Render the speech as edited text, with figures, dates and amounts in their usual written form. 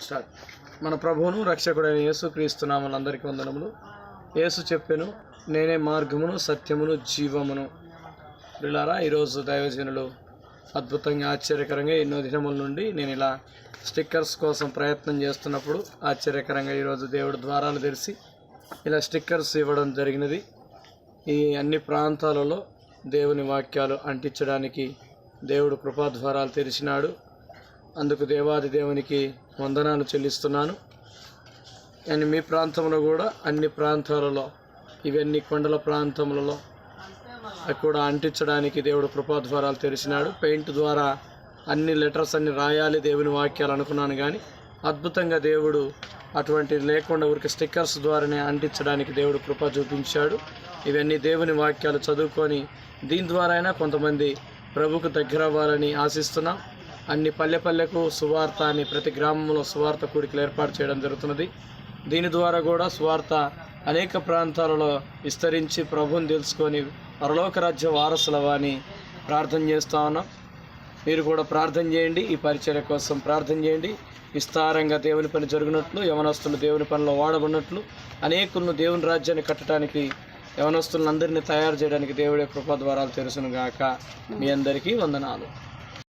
Start. మన ప్రభువును రక్షకుడైన యేసుక్రీస్తు నామమున అందరికీ వందనములు. యేసు చెప్పెను, నేనే మార్గమును సత్యమును జీవమును. ప్రియులారా, ఈరోజు దైవజనులు అద్భుతంగా ఆశ్చర్యకరంగా ఎన్నో దినముల నుండి నేను ఇలా స్టిక్కర్స్ కోసం ప్రయత్నం చేస్తున్నప్పుడు ఆశ్చర్యకరంగా ఈరోజు దేవుడు ద్వారాలు తెరిచి ఇలా స్టిక్కర్స్ ఇవ్వడం జరిగినది. ఈ అన్ని ప్రాంతాలలో దేవుని వాక్యాలు అంటించడానికి దేవుడు కృపాద్వారాలు తెరిచినాడు. అందుకు దేవాది దేవునికి వందనాలు చెల్లిస్తున్నాను. అండ్ మీ ప్రాంతంలో కూడా అన్ని ప్రాంతాలలో ఇవన్నీ కొండల ప్రాంతములలో కూడా అంటించడానికి దేవుడు కృపాద్వారాలు తెరిచినాడు. పెయింట్ ద్వారా అన్ని లెటర్స్ అన్ని రాయాలి దేవుని వాక్యాలు అనుకున్నాను, కానీ అద్భుతంగా దేవుడు అటువంటి లేకుండా ఊరికి స్టిక్కర్స్ ద్వారానే అంటించడానికి దేవుడు కృప చూపించాడు. ఇవన్నీ దేవుని వాక్యాలు చదువుకొని దీని ద్వారా అయినా కొంతమంది ప్రభుకు దగ్గర అవ్వాలని ఆశిస్తున్నాం. అన్ని పల్లెకు సువార్త అని ప్రతి గ్రామంలో సువార్త కూడికలు ఏర్పాటు చేయడం జరుగుతున్నది. దీని ద్వారా కూడా సువార్త అనేక ప్రాంతాలలో విస్తరించి ప్రభువుని తెలుసుకొని పరలోక రాజ్య వారసులవని ప్రార్థన చేస్తూ ఉన్నాం. మీరు కూడా ప్రార్థన చేయండి, ఈ పరిచర్య కోసం ప్రార్థన చేయండి. విస్తారంగా దేవుని పని జరిగినట్లు, యవనస్తులు దేవుని పనిలో వాడబడినట్లు, అనేకులను దేవుని రాజ్యాన్ని కట్టడానికి యవనస్తులను అందరినీ తయారు చేయడానికి దేవుడే కృపా ద్వారాలు తెరుచును గాక. మీ అందరికీ వందనాలు.